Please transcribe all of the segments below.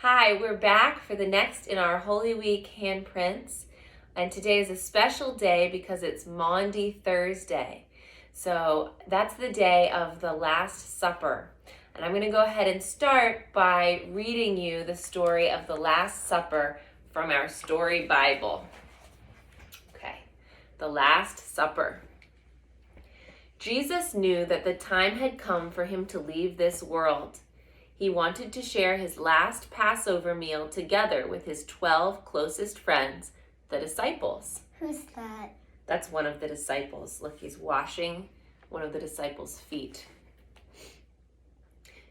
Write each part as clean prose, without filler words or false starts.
Hi, we're back for the next in our Holy Week handprints. And today is a special day because it's Maundy Thursday. So that's the day of the Last Supper. And I'm going to go ahead and start by reading you the story of the Last Supper from our story Bible. Okay, the Last Supper. Jesus knew that the time had come for him to leave this world. He wanted to share his last Passover meal together with his 12 closest friends, the disciples. Who's that? That's one of the disciples. Look, he's washing one of the disciples' feet.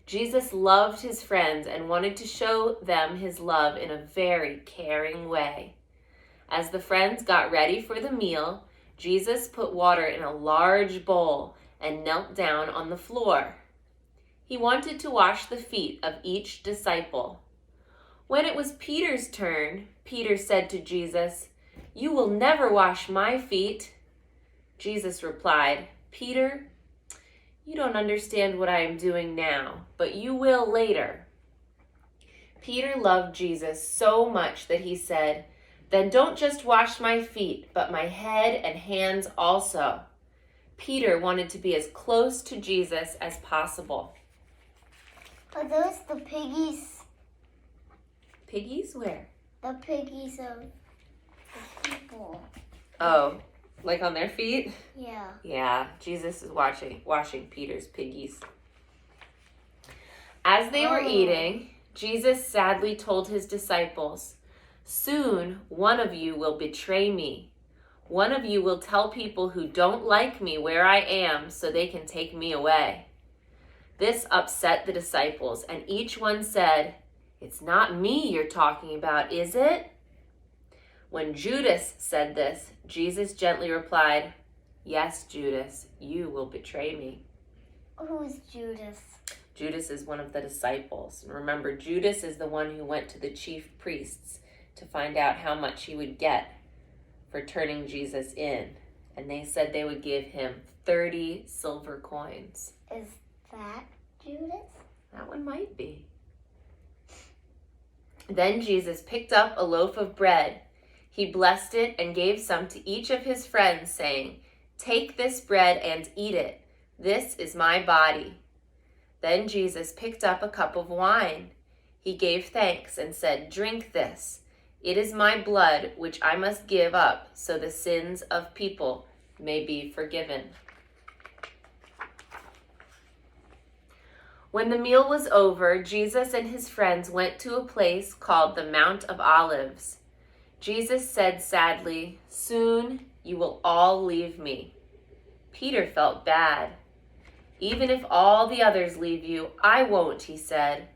Jesus loved his friends and wanted to show them his love in a very caring way. As the friends got ready for the meal, Jesus put water in a large bowl and knelt down on the floor. He wanted to wash the feet of each disciple. When it was Peter's turn, Peter said to Jesus, "You will never wash my feet." Jesus replied, "Peter, you don't understand what I am doing now, but you will later." Peter loved Jesus so much that he said, "Then don't just wash my feet, but my head and hands also." Peter wanted to be as close to Jesus as possible. Are those the piggies? Piggies? Where? The piggies of the people. Oh, like on their feet? Yeah. Yeah, Jesus is washing Peter's piggies. As they were eating, Jesus sadly told his disciples, "Soon one of you will betray me. One of you will tell people who don't like me where I am so they can take me away." This upset the disciples, and each one said, "It's not me you're talking about, is it?" When Judas said this, Jesus gently replied, "Yes, Judas, you will betray me." Who's Judas? Judas is one of the disciples. And remember, Judas is the one who went to the chief priests to find out how much he would get for turning Jesus in. And they said they would give him 30 silver coins. Is that Judas? That one might be. Then Jesus picked up a loaf of bread. He blessed it and gave some to each of his friends, saying, "Take this bread and eat it. This is my body." Then Jesus picked up a cup of wine. He gave thanks and said, "Drink this. It is my blood, which I must give up so the sins of people may be forgiven." When the meal was over, Jesus and his friends went to a place called the Mount of Olives. Jesus said sadly, "Soon you will all leave me." Peter felt bad. "Even if all the others leave you, I won't," he said.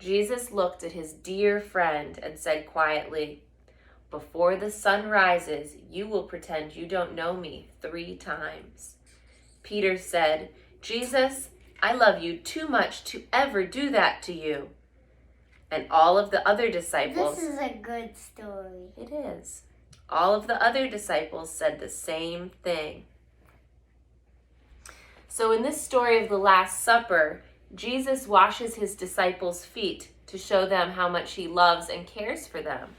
Jesus looked at his dear friend and said quietly, "Before the sun rises, you will pretend you don't know me 3 times." Peter said, "Jesus, I love you too much to ever do that to you." And all of the other disciples... This is a good story. It is. All of the other disciples said the same thing. So in this story of the Last Supper, Jesus washes his disciples' feet to show them how much he loves and cares for them.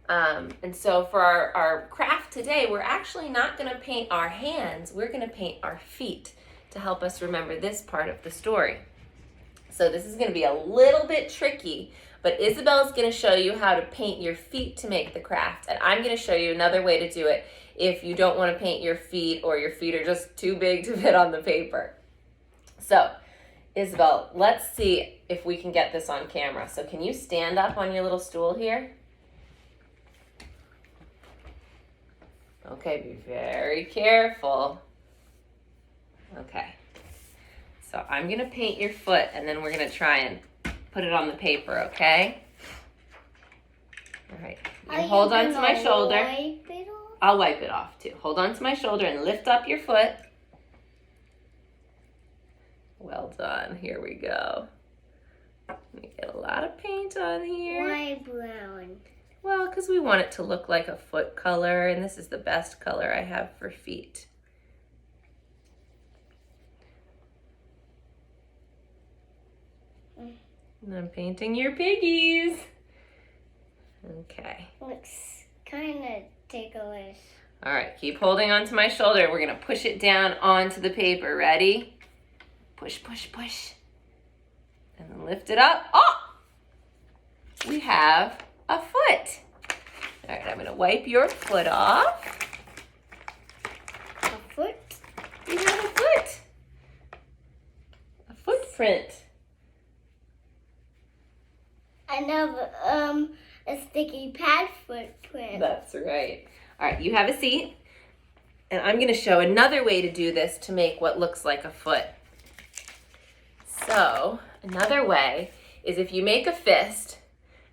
And so for our craft today, we're actually not going to paint our hands. We're going to paint our feet to help us remember this part of the story. So this is going to be a little bit tricky, but Isabelle's going to show you how to paint your feet to make the craft, and I'm going to show you another way to do it if you don't want to paint your feet or your feet are just too big to fit on the paper. So, Isabelle, let's see if we can get this on camera. So can you stand up on your little stool here? Okay, be very careful. Okay, so I'm going to paint your foot, and then we're going to try and put it on the paper, okay? All right, you hold on to my shoulder. Wipe it off? I'll wipe it off too. Hold on to my shoulder and lift up your foot. Well done. Here we go. Let me get a lot of paint on here. Why brown? Well, because we want it to look like a foot color, and this is the best color I have for feet. And I'm painting your piggies. Okay. Looks kind of ticklish. All right, keep holding onto my shoulder. We're gonna push it down onto the paper. Ready? Push, push, push. And then lift it up. Oh! We have a foot. All right, I'm gonna wipe your foot off. A foot? You have a foot. A footprint. I know a sticky pad footprint. That's right. All right, you have a seat. And I'm gonna show another way to do this to make what looks like a foot. So, another way is if you make a fist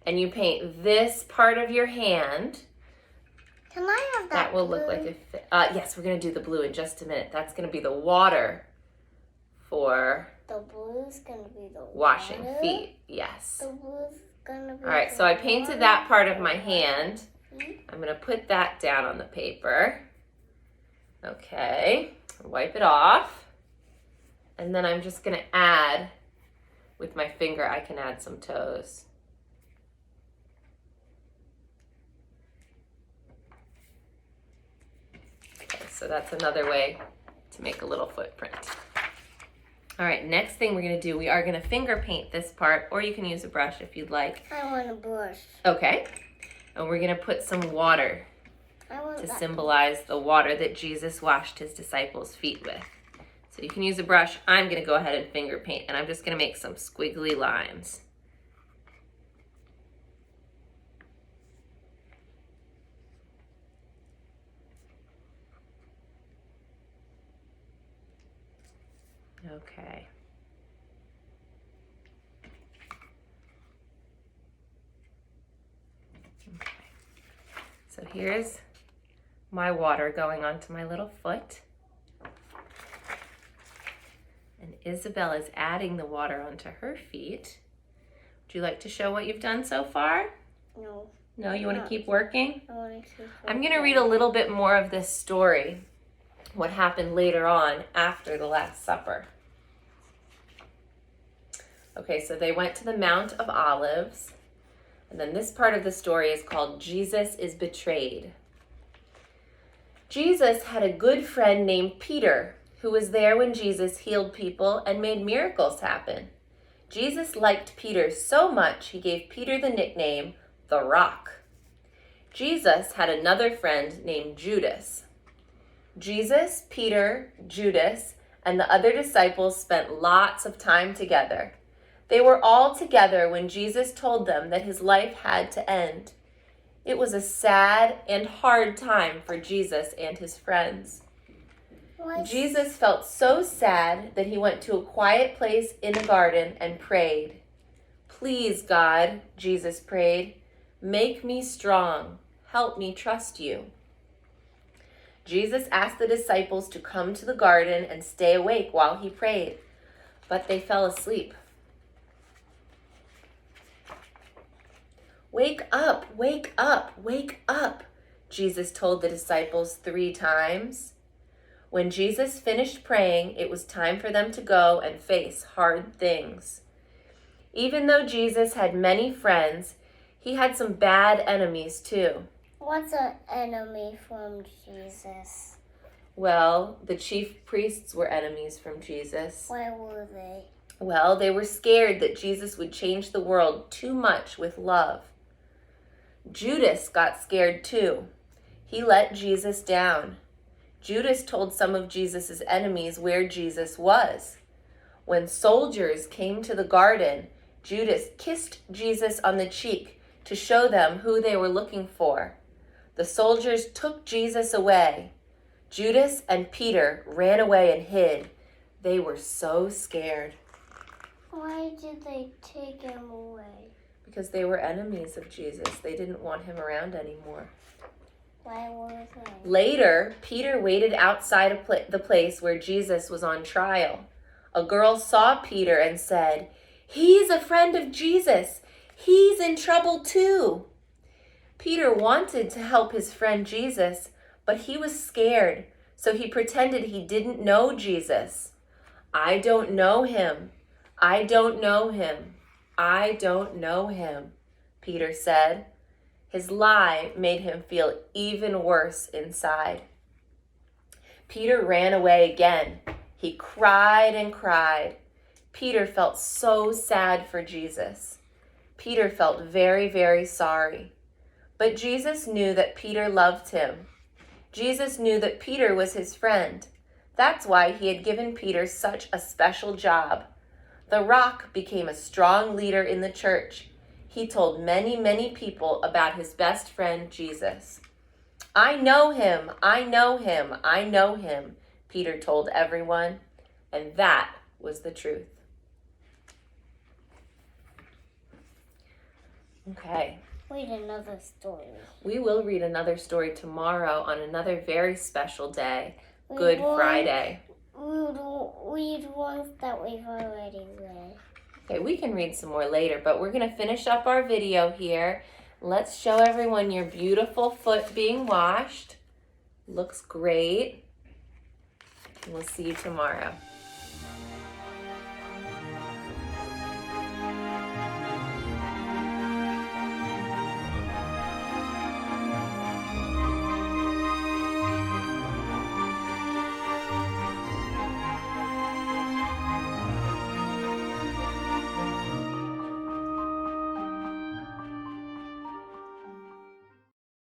and you paint this part of your hand, Can I have that will look like a fist. Yes, we're gonna do the blue in just a minute. That's gonna be the water for The blue's gonna be the washing water. feet. Yes. The blue's gonna be All right, the so I painted water. that part of my hand. Mhm. I'm gonna put that down on the paper. Okay, wipe it off. And then I'm just gonna add, with my finger, I can add some toes. Okay, so that's another way to make a little footprint. All right, next thing we're gonna do, we are gonna finger paint this part, or you can use a brush if you'd like. I want a brush. Okay, and we're gonna put some water I want to that. symbolize the water that Jesus washed his disciples' feet with. So you can use a brush. I'm gonna go ahead and finger paint, and I'm just gonna make some squiggly lines. Okay. So here's my water going onto my little foot. And Isabelle is adding the water onto her feet. Would you like to show what you've done so far? No. No, you want to No. keep working? I want to keep I'm going to read a little bit more of this story, what happened later on after the Last Supper. Okay, so they went to the Mount of Olives, and then this part of the story is called Jesus is Betrayed. Jesus had a good friend named Peter, who was there when Jesus healed people and made miracles happen. Jesus liked Peter so much he gave Peter the nickname the Rock. Jesus had another friend named Judas. Jesus, Peter, Judas, and the other disciples spent lots of time together. They were all together when Jesus told them that his life had to end. It was a sad and hard time for Jesus and his friends. Jesus felt so sad that he went to a quiet place in a garden and prayed. "Please, God," Jesus prayed, "make me strong. Help me trust you." Jesus asked the disciples to come to the garden and stay awake while he prayed, but they fell asleep. "Wake up, wake up, wake up," Jesus told the disciples 3 times. When Jesus finished praying, it was time for them to go and face hard things. Even though Jesus had many friends, he had some bad enemies too. What's an enemy from Jesus? Well, the chief priests were enemies from Jesus. Why were they? Well, they were scared that Jesus would change the world too much with love. Judas got scared too. He let Jesus down. Judas told some of Jesus' enemies where Jesus was. When soldiers came to the garden, Judas kissed Jesus on the cheek to show them who they were looking for. The soldiers took Jesus away. Judas and Peter ran away and hid. They were so scared. Why did they take him away? Because they were enemies of Jesus. They didn't want him around anymore. Why were they? Later, Peter waited outside the place where Jesus was on trial. A girl saw Peter and said, "He's a friend of Jesus. He's in trouble too." Peter wanted to help his friend Jesus, but he was scared, so he pretended he didn't know Jesus. "I don't know him. I don't know him." "I don't know him," Peter said. His lie made him feel even worse inside. Peter ran away again. He cried and cried. Peter felt so sad for Jesus. Peter felt very, very sorry. But Jesus knew that Peter loved him. Jesus knew that Peter was his friend. That's why he had given Peter such a special job. The rock became a strong leader in the church. He told many, many people about his best friend, Jesus. "I know him, I know him, I know him," Peter told everyone. And that was the truth. Okay. Read another story. We will read another story tomorrow on another very special day, Good Friday. Read ones that we've already read. Okay, we can read some more later, but we're going to finish up our video here. Let's show everyone your beautiful foot being washed. Looks great. We'll see you tomorrow.